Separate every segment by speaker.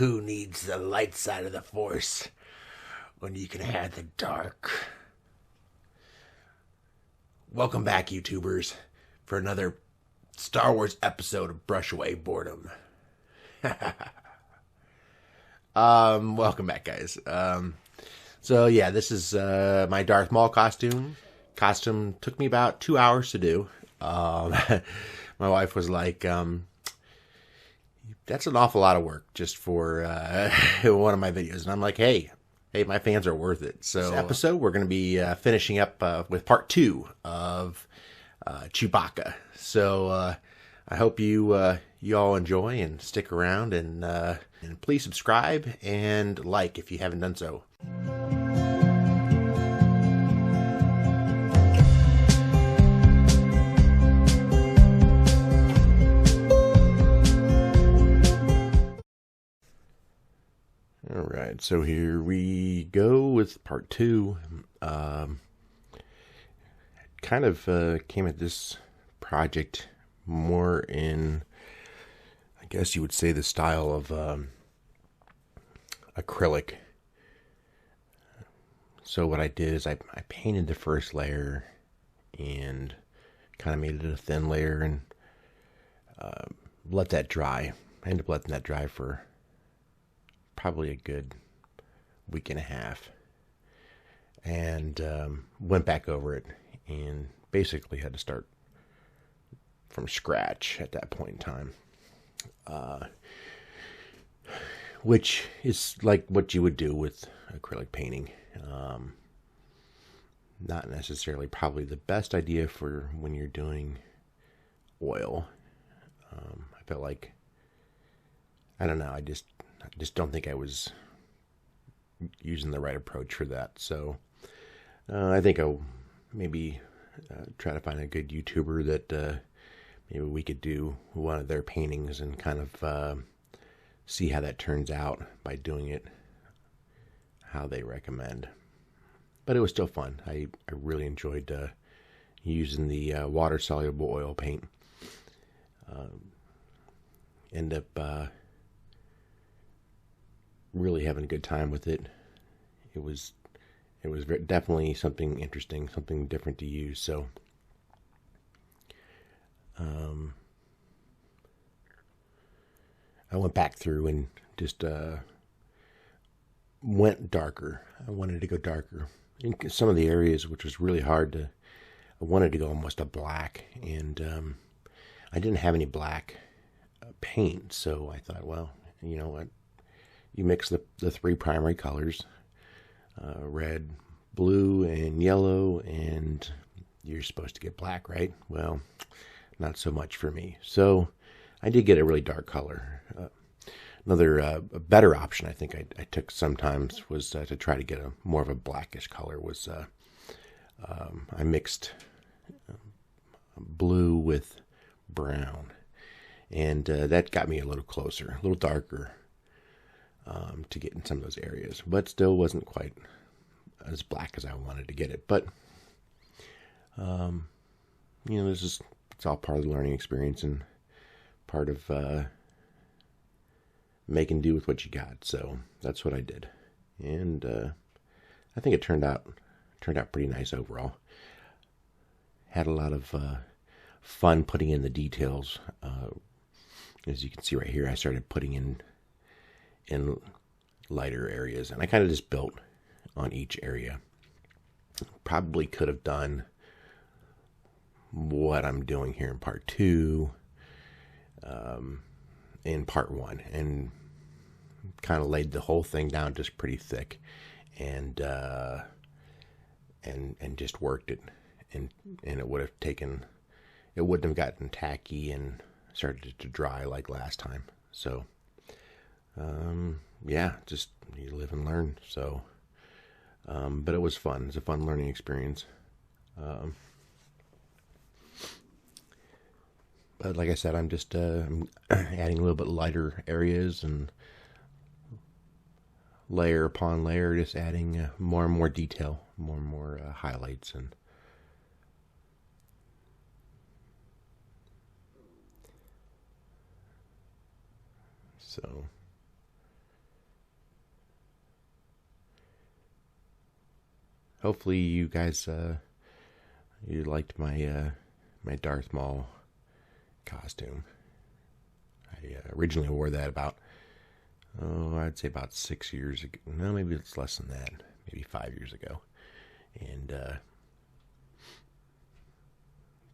Speaker 1: Who needs the light side of the Force when you can have the dark? Welcome back, YouTubers, for another Star Wars episode of Brush Away Boredom. Welcome back, guys. So yeah, this is my Darth Maul costume. Costume took me about 2 hours to do. My wife was like, that's an awful lot of work just for one of my videos. And I'm like, hey, my fans are worth it. So this episode, we're going to be finishing up with part 2 of Chewbacca. So I hope you all enjoy and stick around, and please subscribe and like if you haven't done so. All right, so here we go with part 2. Kind of came at this project more in, I guess you would say, the style of acrylic. So what I did is I painted the first layer and kind of made it a thin layer and let that dry. I ended up letting that dry for probably a good week and a half, and went back over it and basically had to start from scratch at that point in time, which is like what you would do with acrylic painting. Not necessarily probably the best idea for when you're doing oil. I felt like, I don't know, I just don't think I was using the right approach for that. So I think I'll maybe try to find a good YouTuber that maybe we could do one of their paintings and kind of see how that turns out by doing it how they recommend. But it was still fun. I really enjoyed using the water-soluble oil paint. End up really having a good time with it. It was definitely something interesting, something different to use. So I went back through and just went darker. I wanted to go darker in some of the areas, which was really hard to. I wanted to go almost a black, and I didn't have any black paint, so I thought, well, you know what? You mix the 3 primary colors, red, blue, and yellow, and you're supposed to get black, right? Well, not so much for me. So I did get a really dark color. Another a better option I think I took sometimes was to try to get a more of a blackish color. Was I mixed blue with brown, and that got me a little closer, a little darker. To get in some of those areas, but still wasn't quite as black as I wanted to get it. But you know, it's all part of the learning experience and part of making do with what you got. So that's what I did, and I think it turned out pretty nice overall. Had a lot of fun putting in the details. As you can see right here, I started putting in lighter areas, and I kind of just built on each area. Probably could have done what I'm doing here in part 2 in part 1, and kind of laid the whole thing down just pretty thick, and just worked it, and it would have taken, it wouldn't have gotten tacky and started to dry like last time. So yeah, just you live and learn. So but it was fun. It's a fun learning experience. But like I said, I'm just I'm adding a little bit lighter areas, and layer upon layer, just adding more and more detail, more and more highlights. And so hopefully you guys you liked my Darth Maul costume. I originally wore that about, I'd say about 6 years ago. No, maybe it's less than that. Maybe 5 years ago. And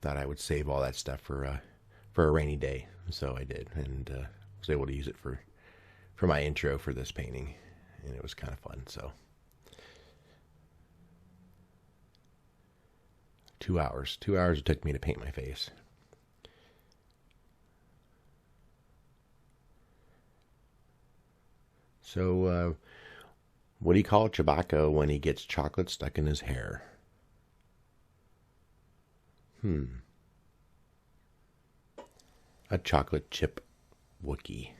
Speaker 1: thought I would save all that stuff for a rainy day. So I did, and was able to use it for my intro for this painting, and it was kind of fun. So 2 hours it took me to paint my face. So what do you call Chewbacca when he gets chocolate stuck in his hair? A chocolate chip Wookie.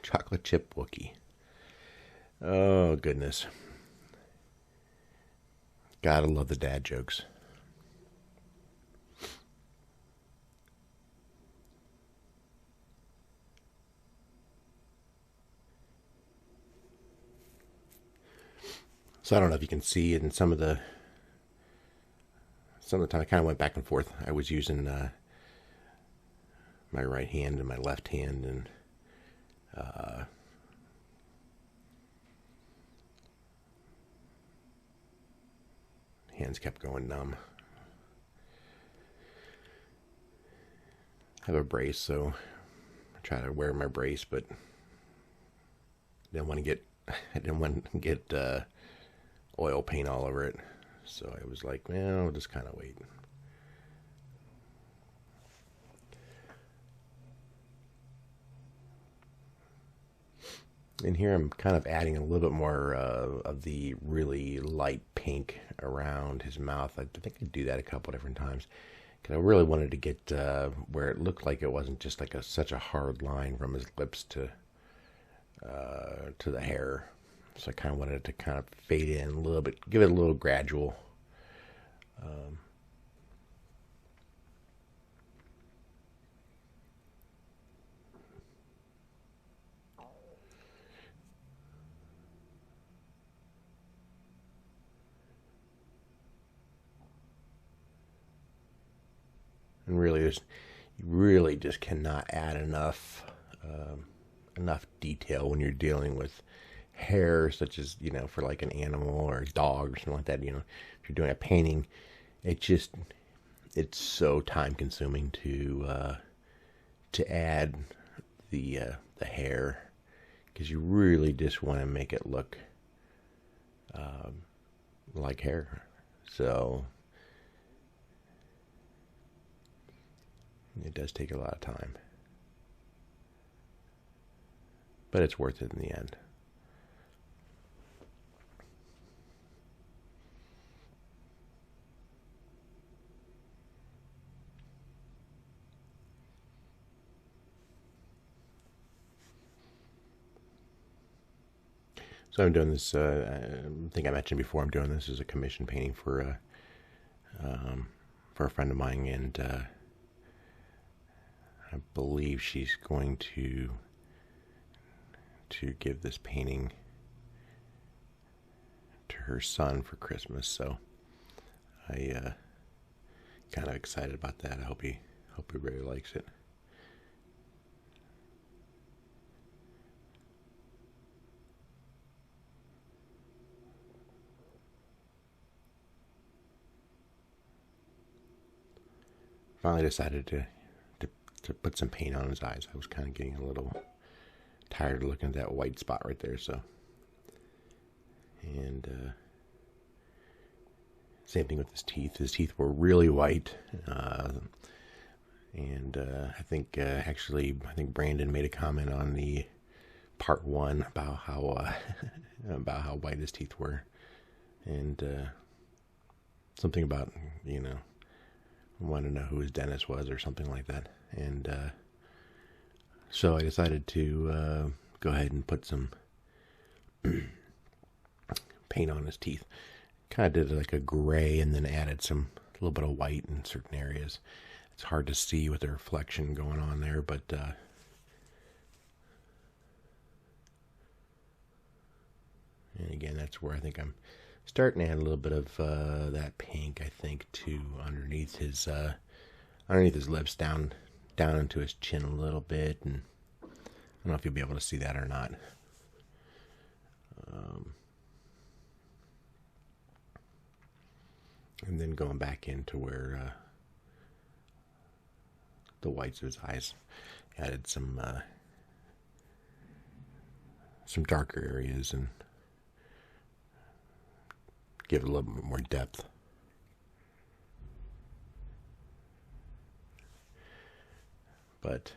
Speaker 1: Chocolate chip Wookie. Oh, goodness. Gotta love the dad jokes. So I don't know if you can see it in some of the time I kind of went back and forth. I was using my right hand and my left hand, and hands kept going numb. I have a brace, so I try to wear my brace, but I didn't want to get oil paint all over it. So I was like, well, I'll just kind of wait. And here I'm kind of adding a little bit more of the really light pink around his mouth. I think I do that a couple different times, because I really wanted to get where it looked like it wasn't just like such a hard line from his lips to the hair. So I kind of wanted it to kind of fade in a little bit, give it a little gradual. And really, you really just cannot add enough detail when you're dealing with hair, such as, for like an animal or a dog or something like that. If you're doing a painting, it's so time consuming to add the hair, because you really just want to make it look like hair. So it does take a lot of time, but it's worth it in the end. So I'm doing this, I think I mentioned before, I'm doing this as a commission painting for a friend of mine, and I believe she's going to give this painting to her son for Christmas. So I kind of excited about that. I hope he really likes it. Finally decided to put some paint on his eyes. I was kind of getting a little tired of looking at that white spot right there. So, and same thing with his teeth. His teeth were really white, and I think Brandon made a comment on the part 1 about how about how white his teeth were, and something about wanted to know who his dentist was or something like that. And so I decided to go ahead and put some paint on his teeth. Kind of did like a gray and then added a little bit of white in certain areas. It's hard to see with the reflection going on there, but and again, that's where I think I'm starting to add a little bit of that pink, I think, too, underneath his lips, down into his chin a little bit, and I don't know if you'll be able to see that or not. And then going back into where the whites of his eyes, added some darker areas and give it a little bit more depth. But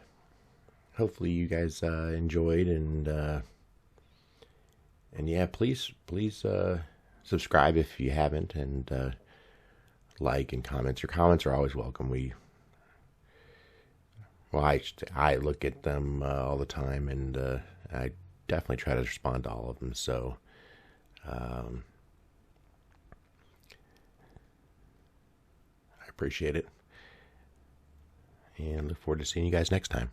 Speaker 1: hopefully you guys enjoyed, and yeah, please subscribe if you haven't, and like and comments. Your comments are always welcome. I look at them all the time, and I definitely try to respond to all of them. So I appreciate it, and look forward to seeing you guys next time.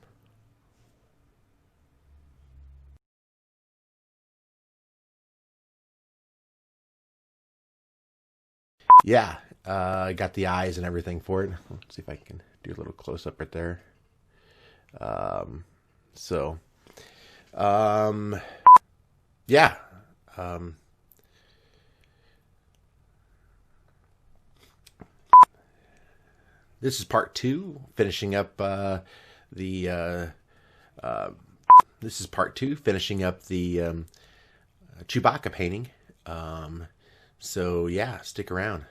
Speaker 1: Yeah, I got the eyes and everything for it. Let's see if I can do a little close up right there. So, yeah. This is part 2, finishing up this is part 2, finishing up the Chewbacca painting. So yeah, stick around.